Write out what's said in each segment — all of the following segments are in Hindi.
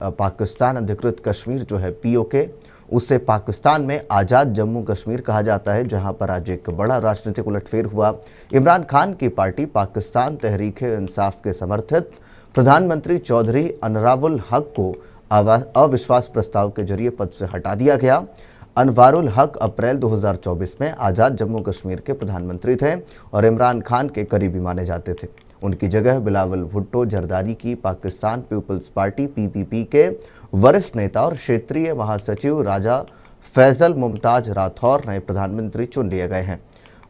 पाकिस्तान अधिकृत कश्मीर जो है पीओके, उसे पाकिस्तान में आज़ाद जम्मू कश्मीर कहा जाता है, जहां पर आज एक बड़ा राजनीतिक उलटफेर हुआ। इमरान खान की पार्टी पाकिस्तान तहरीक-ए-इंसाफ के समर्थित प्रधानमंत्री चौधरी अनवरुल हक को अविश्वास प्रस्ताव के जरिए पद से हटा दिया गया। अनवरुल हक अप्रैल 2024 में आज़ाद जम्मू कश्मीर के प्रधानमंत्री थे और इमरान खान के करीबी माने जाते थे। उनकी जगह बिलावल भुट्टो जरदारी की पाकिस्तान पीपल्स पार्टी पीपीपी के वरिष्ठ नेता और क्षेत्रीय महासचिव राजा फैजल मुमताज राठौर नए प्रधानमंत्री चुन लिए गए हैं।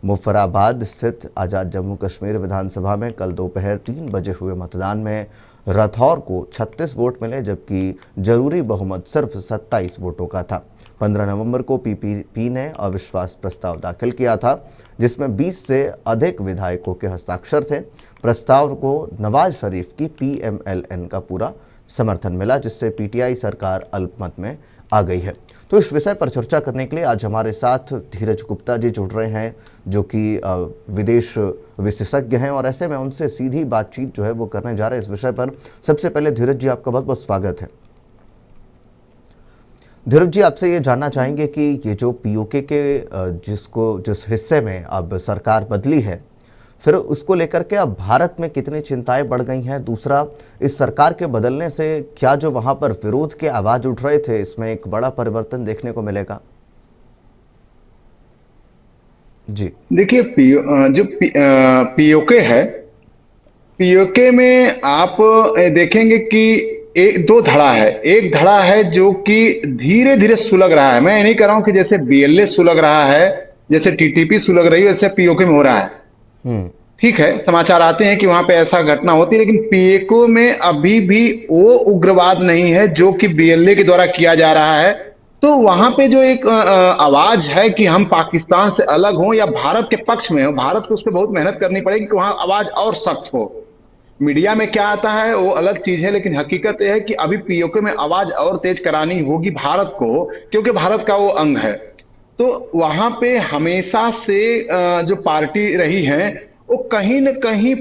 मुफर्राबाद स्थित आज़ाद जम्मू कश्मीर विधानसभा में कल दोपहर 3 बजे हुए मतदान में राठौर को 36 वोट मिले, जबकि जरूरी बहुमत सिर्फ 27 वोटों का था। 15 नवंबर को पीपीपी ने अविश्वास प्रस्ताव दाखिल किया था, जिसमें 20 से अधिक विधायकों के हस्ताक्षर थे। प्रस्ताव को नवाज शरीफ की पीएमएलएन का पूरा समर्थन मिला, जिससे पीटीआई सरकार अल्पमत में आ गई है। तो इस विषय पर चर्चा करने के लिए आज हमारे साथ धीरज गुप्ता जी जुड़ रहे हैं, जो कि विदेश विशेषज्ञ हैं, और ऐसे में उनसे सीधी बातचीत जो है वो करने जा रहे हैं इस विषय पर। सबसे पहले धीरज जी, आपका बहुत बहुत स्वागत है। धीरज जी, आपसे ये जानना चाहेंगे कि ये जो पीओके के जिस हिस्से में अब सरकार बदली है, फिर उसको लेकर के अब भारत में कितनी चिंताएं बढ़ गई हैं। दूसरा, इस सरकार के बदलने से क्या जो वहां पर विरोध के आवाज उठ रहे थे, इसमें एक बड़ा परिवर्तन देखने को मिलेगा? जी देखिए, जो पीओके है, पीओके में आप देखेंगे कि एक दो धड़ा है। एक धड़ा है जो कि धीरे धीरे सुलग रहा है। मैं ये नहीं कह रहा हूं कि जैसे बीएलए सुलग रहा है, जैसे टीटीपी सुलग रही है, वैसे पीओके में हो रहा है। हम्म ठीक है, समाचार आते हैं कि वहां पे ऐसा घटना होती है, लेकिन पीओके में अभी भी वो उग्रवाद नहीं है जो कि बीएलए के द्वारा किया जा रहा है। तो वहां पे जो एक आवाज है कि हम पाकिस्तान से अलग हों या भारत के पक्ष में हो, भारत को उस पर बहुत मेहनत करनी पड़ेगी कि वहां आवाज और सख्त हो। मीडिया में क्या आता है वो अलग चीज है, लेकिन हकीकत यह है कि अभी पीओके में आवाज और तेज करानी होगी भारत को, क्योंकि भारत का वो अंग है। तो वहां पे हमेशा से जो पार्टी रही है, वो कहीं न कहीं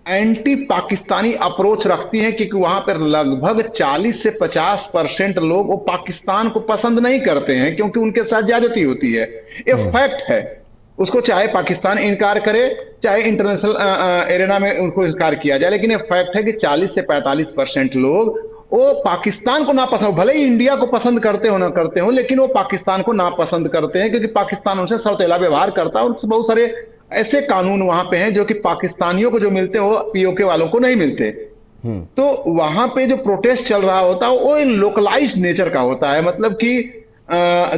एंटी पाकिस्तानी अप्रोच रखती है, क्योंकि वहां पर लगभग 40 से 50% लोग वो पाकिस्तान को पसंद नहीं करते हैं, क्योंकि उनके साथ ज्यादती होती है। ये हम्म फैक्ट है। उसको चाहे पाकिस्तान इनकार करे, चाहे इंटरनेशनल एरेना में उनको इनकार किया जाए, लेकिन ये फैक्ट है कि 40 से 45% लोग वो पाकिस्तान को नापसंद, भले ही इंडिया को पसंद करते हो ना करते हो, लेकिन वो पाकिस्तान को नापसंद करते हैं, क्योंकि पाकिस्तान उनसे सौतेला व्यवहार करता है। उनसे बहुत सारे ऐसे कानून वहां पे हैं जो कि पाकिस्तानियों को जो मिलते हो पीओके वालों को नहीं मिलते। हम्म तो वहां पे जो प्रोटेस्ट चल रहा होता है वो लोकलाइज्ड नेचर का होता है। मतलब कि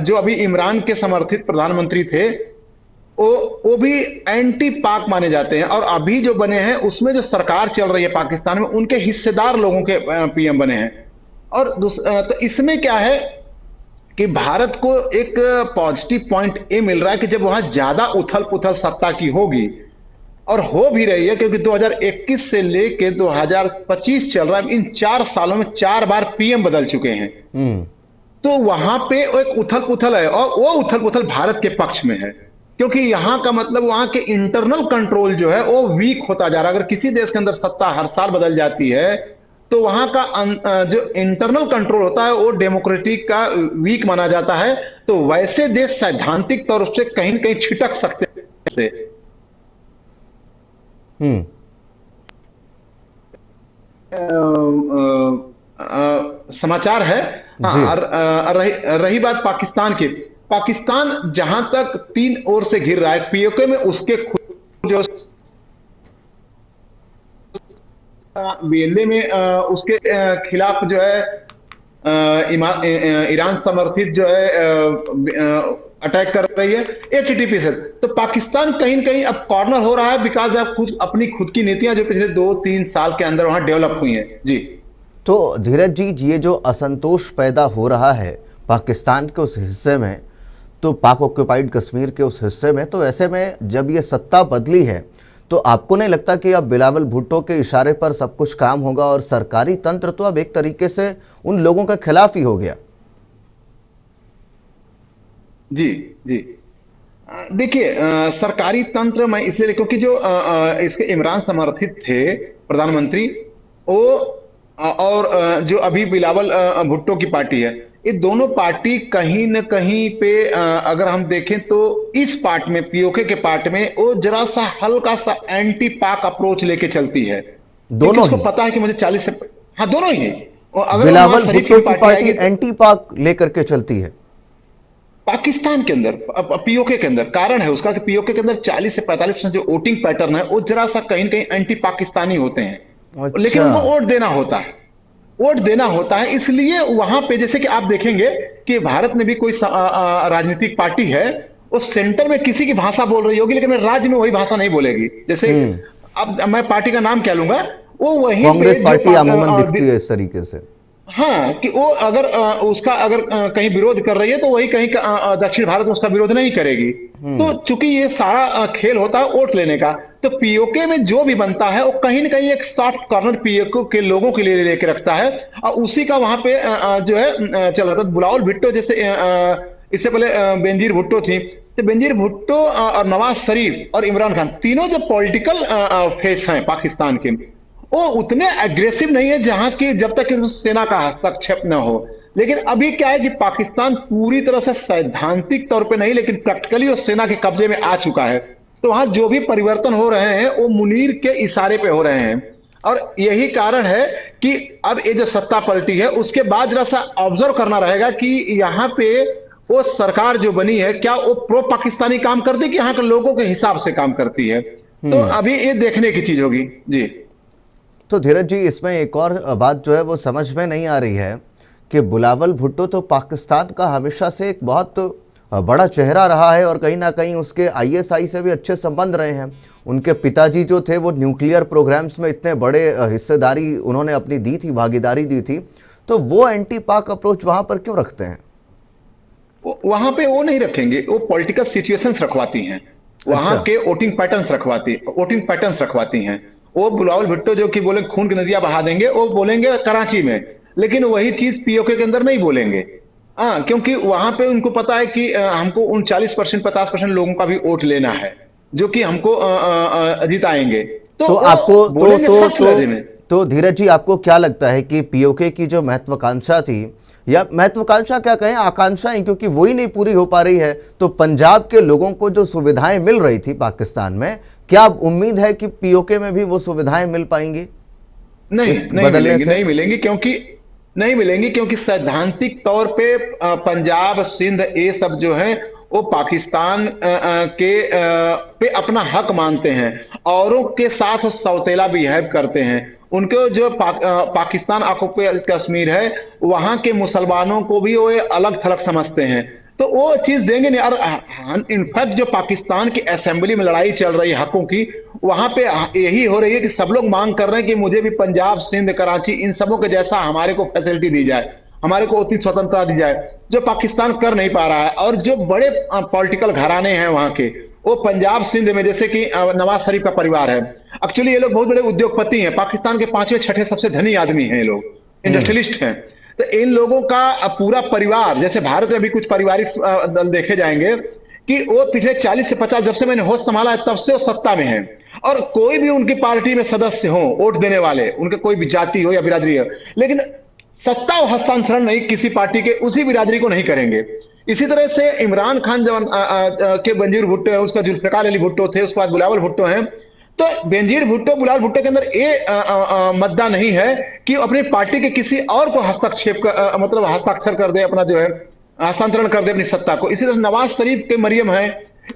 जो अभी इमरान के समर्थित प्रधानमंत्री थे, वो भी एंटी पाक माने जाते हैं, और अभी जो बने हैं उसमें जो सरकार चल रही है पाकिस्तान में, उनके हिस्सेदार लोगों के पीएम बने हैं। और तो इसमें क्या है कि भारत को एक पॉजिटिव पॉइंट ये मिल रहा है कि जब वहां ज्यादा उथल पुथल सत्ता की होगी, और हो भी रही है, क्योंकि 2021 से लेके 2025 चल रहा है, इन 4 सालों में 4 बार पीएम बदल चुके हैं। हम्म तो वहां पे एक उथल पुथल है, और वो उथल पुथल भारत के पक्ष में है, क्योंकि यहां का मतलब वहां के इंटरनल कंट्रोल जो है वो वीक होता जा रहा है। अगर किसी देश के अंदर सत्ता हर साल बदल जाती है, तो वहां का जो इंटरनल कंट्रोल होता है वो डेमोक्रेटिक का वीक माना जाता है। तो वैसे देश सैद्धांतिक तौर से कहीं न कहीं छिटक सकते हैं। हम्म समाचार है। जी हाँ, रही बात पाकिस्तान की, पाकिस्तान जहां तक 3 ओर से घिर रहा है पीओके में, उसके खुद जो बीएलए में उसके खिलाफ जो है ईरान समर्थित जो है अटैक कर रही है एटीटीपी से। तो पाकिस्तान कहीं न कहीं अब कॉर्नर हो रहा है, बिकॉज ऑफ अपनी खुद की नीतियां जो पिछले 2-3 साल के अंदर वहां डेवलप हुई हैं। जी, तो धीरज जी, ये जो असंतोष पैदा हो रहा है पाकिस्तान के उस हिस्से में, तो पाक ऑक्युपाइड कश्मीर के उस हिस्से में, तो ऐसे में जब ये सत्ता बदली है, तो आपको नहीं लगता कि अब बिलावल भुट्टो के इशारे पर सब कुछ काम होगा और सरकारी तंत्र तो अब एक तरीके से उन लोगों के खिलाफ ही हो गया? जी, जी। देखिए, सरकारी तंत्र मैं इसलिए, क्योंकि जो इसके इमरान समर्थित थे प्रधानमंत्री, वो और जो अभी बिलावल भुट्टो की पार्टी है, ये दोनों पार्टी कहीं न कहीं पे अगर हम देखें तो इस पार्ट में, पीओके के पार्ट में, वो जरा सा हल्का सा एंटी पाक अप्रोच लेके चलती है, क्योंकि दोनों उसको ही? पता है कि मुझे 40 से, हाँ दोनों ही। और अगर वो नवाज बिलावल शरीफ की भुट्टो भी की पार्टी पार्टी आएगी तो एंटी पाक लेकर के चलती है? पाकिस्तान के अंदर, पीओके के अंदर कारण है उसका कि पीओके के अंदर 40 से 45% जो वोटिंग पैटर्न है वो जरा सा कहीं न कहीं एंटी पाकिस्तानी होते हैं। लेकिन अच्छा। उनको वोट देना होता है। वोट देना होता है, इसलिए वहां पे जैसे कि आप देखेंगे कि भारत में भी कोई राजनीतिक पार्टी है, वो सेंटर में किसी की भाषा बोल रही होगी लेकिन राज्य में वही भाषा नहीं बोलेगी। जैसे हम्म। अब मैं पार्टी का नाम क्या लूंगा, वो वहीं पे कांग्रेस जो पार्टी अमूमन दिखती है इस तरीके से। हाँ, कि वो अगर उसका अगर कहीं विरोध कर रही है तो वही कहीं दक्षिण भारत में उसका विरोध नहीं करेगी। तो चूंकि ये सारा खेल होता है वोट लेने का, तो पीओके में जो भी बनता है वो कहीं ना कहीं एक सॉफ्ट कॉर्नर पीओके के लोगों के लिए लेके रखता है, और उसी का वहां पे जो है चल रहा था। बुलावल भुट्टो जैसे इससे पहले बेनजीर भुट्टो थी, तो बेनजीर भुट्टो और नवाज शरीफ और इमरान खान तीनों जो पॉलिटिकल फेस हैं पाकिस्तान के, वो उतने अग्रेसिव नहीं है जहां की जब तक कि सेना का हस्तक्षेप न हो। लेकिन अभी क्या है कि पाकिस्तान पूरी तरह से सैद्धांतिक तौर पे नहीं लेकिन प्रैक्टिकली उस सेना के कब्जे में आ चुका है। तो वहां जो भी परिवर्तन हो रहे हैं वो मुनीर के इशारे पे हो रहे हैं, और यही कारण है कि अब ये जो सत्ता पलटी है उसके बाद जरा सा ऑब्जर्व करना रहेगा कि यहाँ पे वो सरकार जो बनी है क्या वो प्रो पाकिस्तानी काम करती है कि यहाँ के लोगों के हिसाब से काम करती है। तो अभी ये देखने की चीज होगी जी। तो धीरज जी, इसमें एक और बात जो है वो समझ में नहीं आ रही है कि बुलावल भुट्टो तो पाकिस्तान का हमेशा से एक बहुत बड़ा चेहरा रहा है और कहीं ना कहीं उसके आईएसआई से भी अच्छे संबंध रहे हैं। उनके पिताजी जो थे वो न्यूक्लियर प्रोग्राम्स में इतने बड़े हिस्सेदारी उन्होंने अपनी दी थी, भागीदारी दी थी। तो वो एंटी पाक अप्रोच वहां पर क्यों रखते हैं? वहां पे वो नहीं रखेंगे, वो पॉलिटिकल सिचुएशंस रखवाती हैं, वहां अच्छा। के वोटिंग पैटर्न्स रखवाती हैं। वो बुलावल भुट्टो जो कि बोले खून की नदियां बहा देंगे, वो बोलेंगे कराची में, लेकिन वही चीज पीओके के अंदर नहीं बोलेंगे। हाँ, क्योंकि वहां पे उनको पता है कि हमको उन 40% 50% लोगों का भी वोट लेना है जो कि हमको जिताएंगे। तो तो वो आपको बोलेंगे सख्त लहजे में। तो धीरज जी, आपको क्या लगता है कि पीओके की जो महत्वाकांक्षा थी, या महत्वाकांक्षा क्या कहें, आकांक्षाएं, क्योंकि वही नहीं पूरी हो पा रही है, तो पंजाब के लोगों को जो सुविधाएं मिल रही थी पाकिस्तान में, क्या उम्मीद है कि पीओके में भी वो सुविधाएं मिल पाएंगी नहीं, इस बदलने से? नहीं मिलेंगी क्योंकि सैद्धांतिक तौर पे पंजाब सिंध ये सब जो है वो पाकिस्तान के पे अपना हक मानते हैं, औरों के साथ वो सौतेला बिहेव करते हैं। उनको जो पाकिस्तान ऑक्युपाइड कश्मीर है वहां के मुसलमानों को भी वो अलग थलग समझते हैं, तो वो चीज देंगे नहीं। और इनफैक्ट जो पाकिस्तान की असेंबली में लड़ाई चल रही है हकों की, वहां पे यही हो रही है कि सब लोग मांग कर रहे हैं कि मुझे भी पंजाब सिंध कराची इन सबों के जैसा हमारे को फैसिलिटी दी जाए, हमारे को उतनी स्वतंत्रता दी जाए जो पाकिस्तान कर नहीं पा रहा है। और जो बड़े पॉलिटिकल घराने हैं वहां के, वो पंजाब सिंध में जैसे कि नवाज शरीफ का परिवार है, एक्चुअली ये लोग बहुत बड़े उद्योगपति हैं, पाकिस्तान के 5वें 6ठे सबसे धनी आदमी हैं ये लोग, इंडस्ट्रियलिस्ट हैं। तो इन लोगों का पूरा परिवार, जैसे भारत में भी कुछ पारिवारिक दल देखे जाएंगे कि वो पिछले 40 से 50, जब से मैंने होश संभाला है तब से वो सत्ता में है, और कोई भी उनकी पार्टी में सदस्य हो, वोट देने वाले, उनके कोई भी जाति हो या बिरादरी हो, लेकिन सत्ता और हस्तांतरण नहीं किसी पार्टी के उसी बिरादरी को नहीं करेंगे। इसी तरह से इमरान खान जब के बेनजीर भुट्टो है, उसका जुल्फिकार अली भुट्टो थे, उसके बाद बुलावल भुट्टो हैं, तो बेनजीर भुट्टो बुलावल भुट्टो के अंदर ये मद्दा नहीं है कि अपनी पार्टी के किसी और को हस्तक्षेप मतलब हस्ताक्षर कर दे, अपना जो है हस्तांतरण कर दे अपनी सत्ता को। इसी तरह नवाज शरीफ के मरियम है,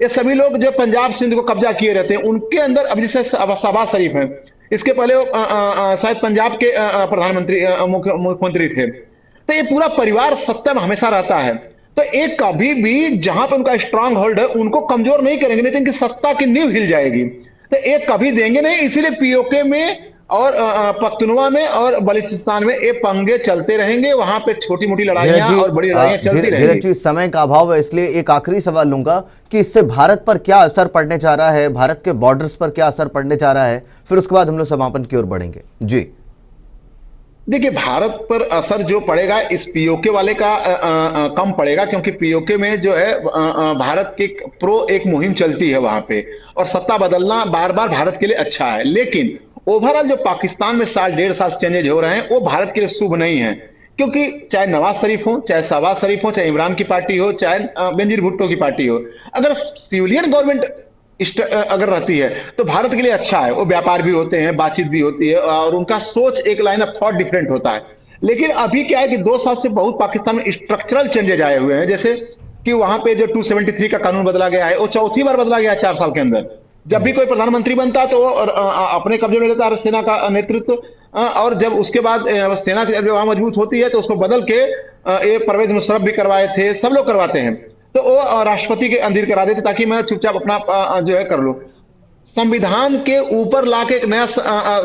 ये सभी लोग जो पंजाब सिंध को कब्जा किए रहते हैं, उनके अंदर अब जैसे शहबाज शरीफ हैं, इसके पहले शायद पंजाब के प्रधानमंत्री मुख्यमंत्री थे। तो ये पूरा परिवार सत्ता में हमेशा रहता है, तो एक कभी भी जहां पर उनका स्ट्रांग होल्ड है उनको कमजोर नहीं करेंगे, नहीं तो इनकी सत्ता की नींव हिल जाएगी। तो एक कभी देंगे नहीं, इसीलिए पीओके में और पख्तूनवा में और बलूचिस्तान में ये पंगे चलते रहेंगे, वहां पे छोटी मोटी लड़ाइयां और बड़ी लड़ाइयां चलती रहेंगी। धीरज जी, समय का अभाव है, इसलिए एक आखिरी सवाल लूंगा कि इससे भारत पर क्या असर पड़ने जा रहा है, भारत के बॉर्डर्स पर क्या असर पड़ने जा रहा है, फिर उसके बाद हम लोग समापन की ओर बढ़ेंगे जी। देखिए, भारत पर असर जो पड़ेगा इस पीओके वाले का कम पड़ेगा, क्योंकि पीओके में जो है भारत की प्रो एक मुहिम चलती है वहां पे, और सत्ता बदलना बार बार भारत के लिए अच्छा है, लेकिन ओवरऑल जो पाकिस्तान में साल 1.5 साल चेंजेज हो रहे हैं वो भारत के लिए शुभ नहीं है, क्योंकि चाहे नवाज शरीफ हो, चाहे शहबाज शरीफ हो, चाहे इमरान की पार्टी हो, चाहे बेनजीर भुट्टो की पार्टी हो, अगर सिविलियन गवर्नमेंट अगर रहती है तो भारत के लिए अच्छा है। वो व्यापार भी होते हैं, बातचीत भी होती है और उनका सोच एक लाइन ऑफ थॉट डिफरेंट होता है। लेकिन अभी क्या है कि 2 साल से बहुत पाकिस्तान में स्ट्रक्चरल चेंजेज आए हुए हैं, जैसे कि वहां पे जो 273 का कानून बदला गया है वो चौथी बार बदला गया है 4 साल के अंदर। जब भी कोई प्रधानमंत्री बनता है तो वो अपने कब्जे में लेता है सेना का नेतृत्व, और जब उसके बाद सेना जब वहां मजबूत होती है तो उसको बदल के ये परवेज मुशर्रफ भी करवाए थे, सब लोग करवाते हैं। तो वो राष्ट्रपति के अंदर करा देते ताकि मैं चुपचाप अपना जो है कर लूं। संविधान के ऊपर लाके एक नया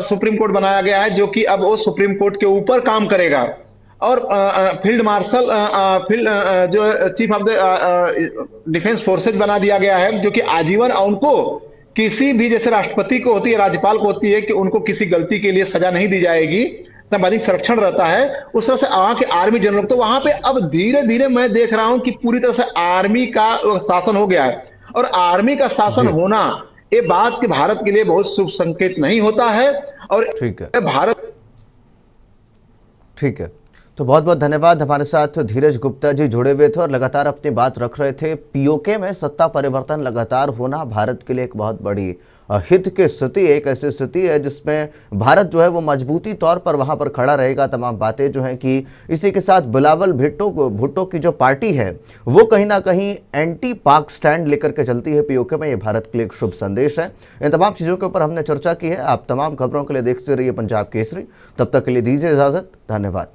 सुप्रीम कोर्ट बनाया गया है, जो कि अब वो सुप्रीम कोर्ट के ऊपर काम करेगा। और फील्ड मार्शल फील्ड जो chief of the defence forces बना दिया गया है, जो कि आजीवन उनको किसी भी, जैसे राष्ट्रपति को होती है, राज्यपाल को होती है कि उनको किसी गलती के लिए सजा नहीं दी जाएगी, संवैधानिक संरक्षण रहता है, उस तरह से वहां के आर्मी जनरल। तो वहां पे अब धीरे धीरे मैं देख रहा हूं कि पूरी तरह से आर्मी का शासन हो गया है। और आर्मी का शासन जी। होना ये बात कि भारत के लिए बहुत शुभ संकेत नहीं होता है। और ठीक है। भारत ठीक है, तो बहुत बहुत धन्यवाद। हमारे साथ धीरज गुप्ता जी जुड़े हुए थे और लगातार अपनी बात रख रहे थे। पीओके में सत्ता परिवर्तन लगातार होना भारत के लिए एक बहुत बड़ी हित की स्थिति, एक ऐसी स्थिति है जिसमें भारत जो है वो मजबूती तौर पर वहां पर खड़ा रहेगा। तमाम बातें जो हैं कि इसी के साथ बिलावल भुट्टो की जो पार्टी है वो कहीं ना कहीं एंटी पाक स्टैंड लेकर के चलती है पीओके में, ये भारत के लिए एक शुभ संदेश है। इन तमाम चीज़ों के ऊपर हमने चर्चा की है। आप तमाम खबरों के लिए देखते रहिए पंजाब केसरी। तब तक के लिए दीजिए इजाज़त। धन्यवाद।